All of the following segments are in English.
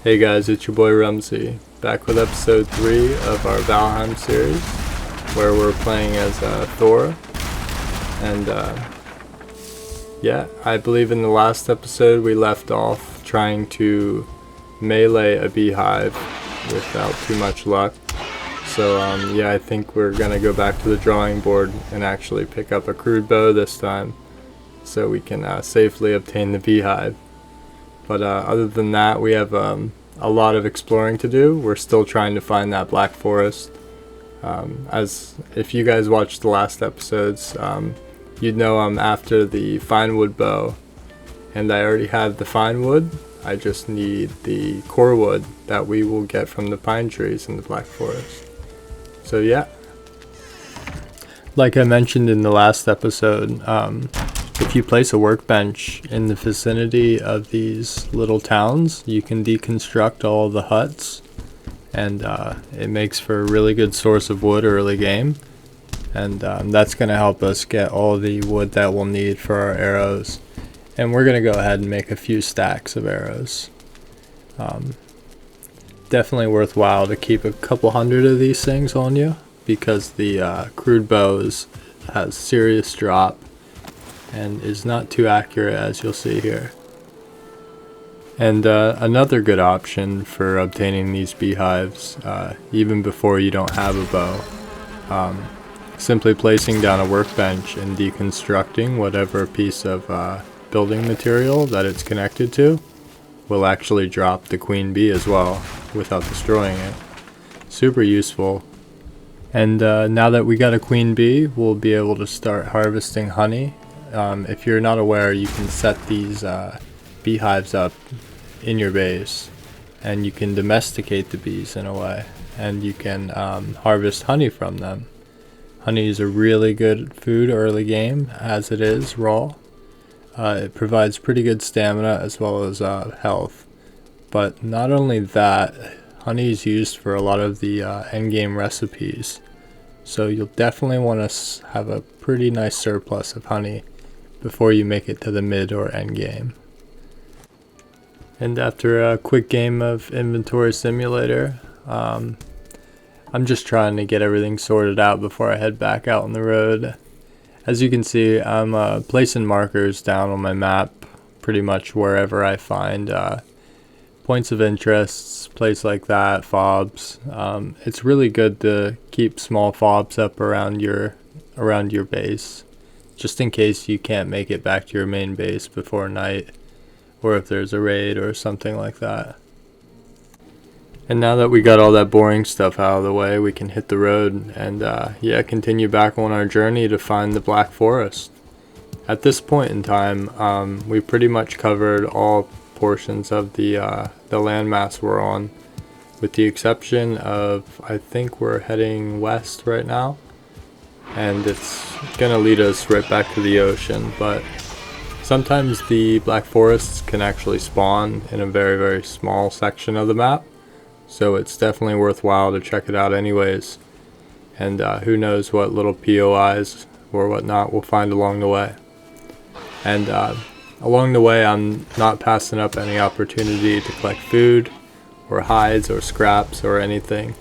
Hey guys, it's your boy Rumsey, back with episode 3 of our Valheim series, where we're playing as Thor. And yeah, I believe in the last episode we left off trying to melee a beehive without too much luck. So yeah, I think we're gonna go back to the drawing board and actually pick up a crude bow this time, so we can safely obtain the beehive. But other than that, we have a lot of exploring to do. We're still trying to find that black forest. As if you guys watched the last episodes, you'd know I'm after the fine wood bow, and I already have the fine wood. I just need the core wood that we will get from the pine trees in the black forest. So yeah, like I mentioned in the last episode, if you place a workbench in the vicinity of these little towns, you can deconstruct all the huts, and it makes for a really good source of wood early game, and that's going to help us get all the wood that we'll need for our arrows. And we're going to go ahead and make a few stacks of arrows. Definitely worthwhile to keep a couple hundred of these things on you, because the crude bows has serious drop and is not too accurate, as you'll see here. And another good option for obtaining these beehives, even before you don't have a bow, simply placing down a workbench and deconstructing whatever piece of building material that it's connected to will actually drop the queen bee as well without destroying it. Super useful. And now that we got a queen bee, we'll be able to start harvesting honey. If you're not aware, you can set these beehives up in your base, and you can domesticate the bees in a way, and you can harvest honey from them. Honey is a really good food early game, as it is raw. It provides pretty good stamina as well as health. But not only that, honey is used for a lot of the endgame recipes. So you'll definitely want to have a pretty nice surplus of honey before you make it to the mid or end game. And after a quick game of Inventory Simulator, I'm just trying to get everything sorted out before I head back out on the road. As you can see, I'm placing markers down on my map pretty much wherever I find points of interest, place like that, fobs. It's really good to keep small fobs up around your base, just in case you can't make it back to your main base before night, or if there's a raid or something like that. And now that we got all that boring stuff out of the way, we can hit the road and yeah, continue back on our journey to find the Black Forest. At this point in time, we pretty much covered all portions of the landmass we're on, with the exception of, I think we're heading west right now, and it's gonna lead us right back to the ocean. But sometimes the Black Forests can actually spawn in a very, very small section of the map, so it's definitely worthwhile to check it out anyways. And who knows what little POIs or whatnot we'll find along the way. And along the way, I'm not passing up any opportunity to collect food or hides or scraps or anything.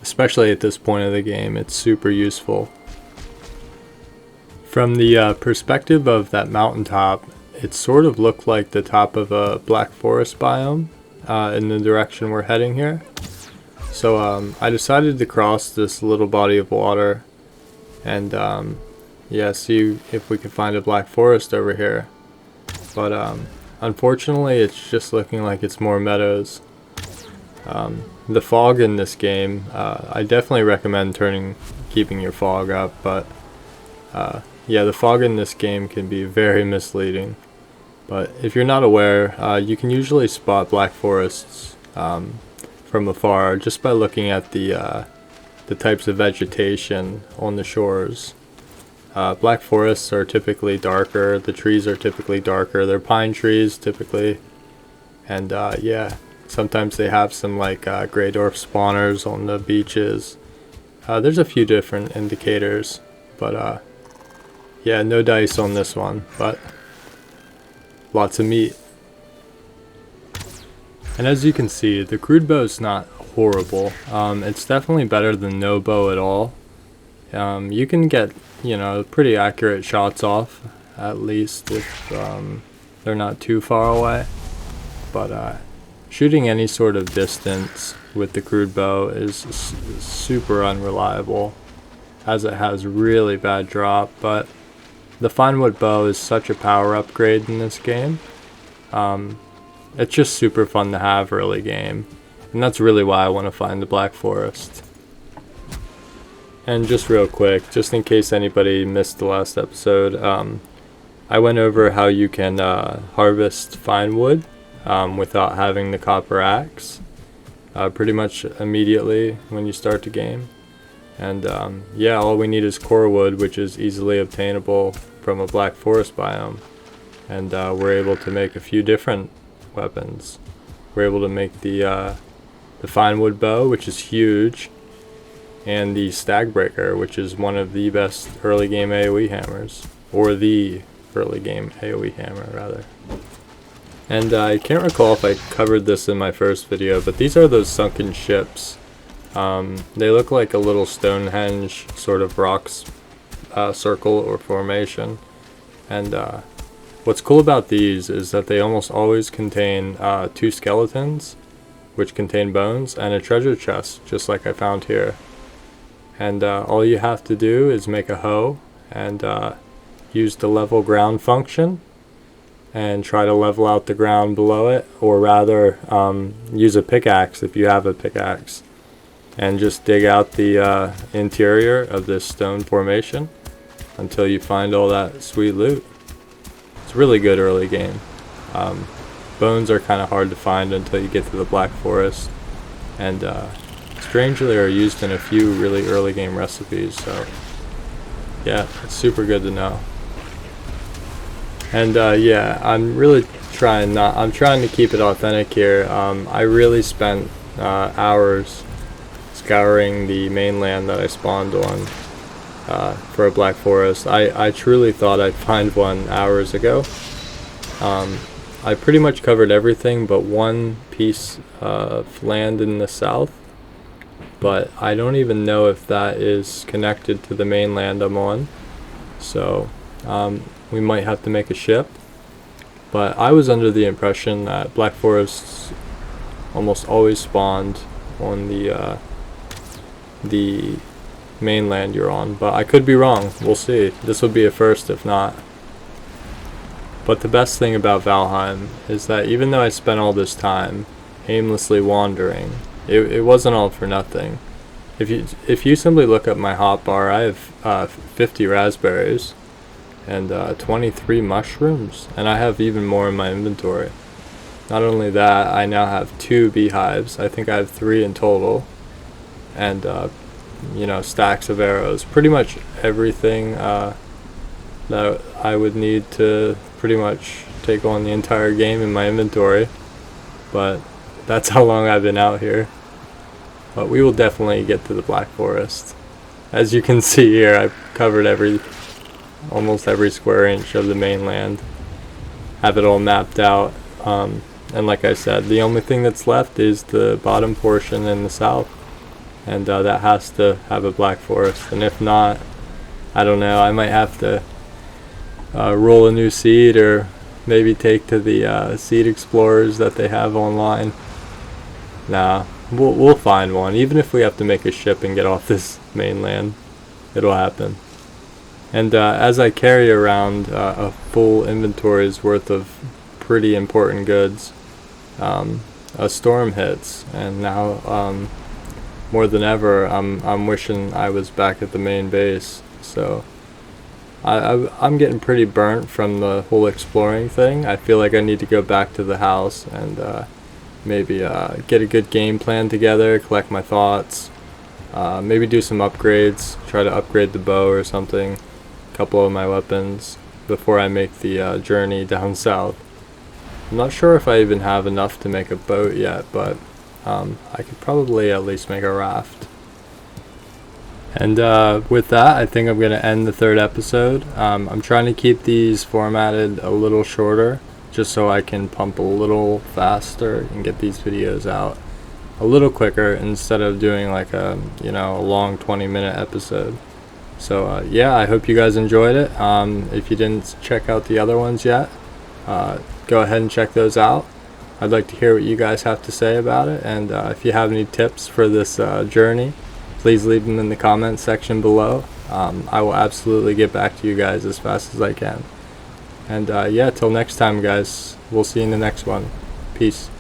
Especially at this point of the game, it's super useful. From the perspective of that mountaintop, it sort of looked like the top of a Black Forest biome in the direction we're heading here. So I decided to cross this little body of water and yeah, see if we can find a Black Forest over here. But unfortunately, it's just looking like it's more meadows. The fog in this game, I definitely recommend keeping your fog up, but yeah, the fog in this game can be very misleading. But if you're not aware, you can usually spot Black Forests from afar just by looking at the types of vegetation on the shores. Black Forests are typically darker, the trees are typically darker, they're pine trees typically, and yeah, sometimes they have some like gray dwarf spawners on the beaches. There's a few different indicators, but yeah, no dice on this one, but lots of meat. And as you can see, the crude bow is not horrible. It's definitely better than no bow at all. You can get, pretty accurate shots off, at least if they're not too far away. But shooting any sort of distance with the crude bow is super unreliable, as it has really bad drop. But the fine wood bow is such a power upgrade in this game. It's just super fun to have early game, and that's really why I want to find the Black Forest. And just real quick, just in case anybody missed the last episode, I went over how you can harvest fine wood without having the copper axe pretty much immediately when you start the game. And yeah, all we need is core wood, which is easily obtainable from a Black Forest biome. And we're able to make a few different weapons. We're able to make the fine wood bow, which is huge, and the stag breaker, which is one of the best early game AoE hammers, or the early game AoE hammer rather. And I can't recall if I covered this in my first video, but these are those sunken ships. They look like a little Stonehenge sort of rocks circle or formation. And what's cool about these is that they almost always contain 2 skeletons, which contain bones, and a treasure chest, just like I found here. And all you have to do is make a hoe and use the level ground function and try to level out the ground below it, or rather use a pickaxe if you have a pickaxe, and just dig out the interior of this stone formation until you find all that sweet loot. It's really good early game. Bones are kind of hard to find until you get to the Black Forest, and strangely are used in a few really early game recipes, so yeah, it's super good to know. And yeah, I'm trying to keep it authentic here. I really spent hours scouring the mainland that I spawned on for a Black Forest. I truly thought I'd find one hours ago. I pretty much covered everything but one piece of land in the south, but I don't even know if that is connected to the mainland I'm on, so we might have to make a ship. But I was under the impression that Black Forests almost always spawned on the mainland you're on, but I could be wrong. We'll see. This will be a first if not. But the best thing about Valheim is that even though I spent all this time aimlessly wandering, it wasn't all for nothing. If you simply look up my hotbar, I have 50 raspberries and 23 mushrooms, and I have even more in my inventory. Not only that, I now have 2 beehives. I think I have 3 in total, and stacks of arrows. Pretty much everything that I would need to pretty much take on the entire game in my inventory. But that's how long I've been out here. But we will definitely get to the Black Forest. As you can see here, I've covered almost every square inch of the mainland. Have it all mapped out. And like I said, the only thing that's left is the bottom portion in the south. And that has to have a Black Forest. And if not, I don't know, I might have to roll a new seed, or maybe take to the seed explorers that they have online. Nah, we'll find one. Even if we have to make a ship and get off this mainland, it'll happen. And as I carry around a full inventory's worth of pretty important goods, a storm hits, and now more than ever I'm wishing I was back at the main base. So I'm getting pretty burnt from the whole exploring thing. I feel like I need to go back to the house and maybe get a good game plan together, collect my thoughts, maybe do some upgrades, try to upgrade the bow or something, a couple of my weapons, before I make the journey down south. I'm not sure if I even have enough to make a boat yet, but I could probably at least make a raft. And with that, I think I'm going to end the 3rd episode. I'm trying to keep these formatted a little shorter, just so I can pump a little faster and get these videos out a little quicker instead of doing like a a long 20-minute episode. So yeah, I hope you guys enjoyed it. If you didn't check out the other ones yet, go ahead and check those out. I'd like to hear what you guys have to say about it, and if you have any tips for this journey, please leave them in the comments section below. I will absolutely get back to you guys as fast as I can. And yeah, till next time guys, we'll see you in the next one. Peace.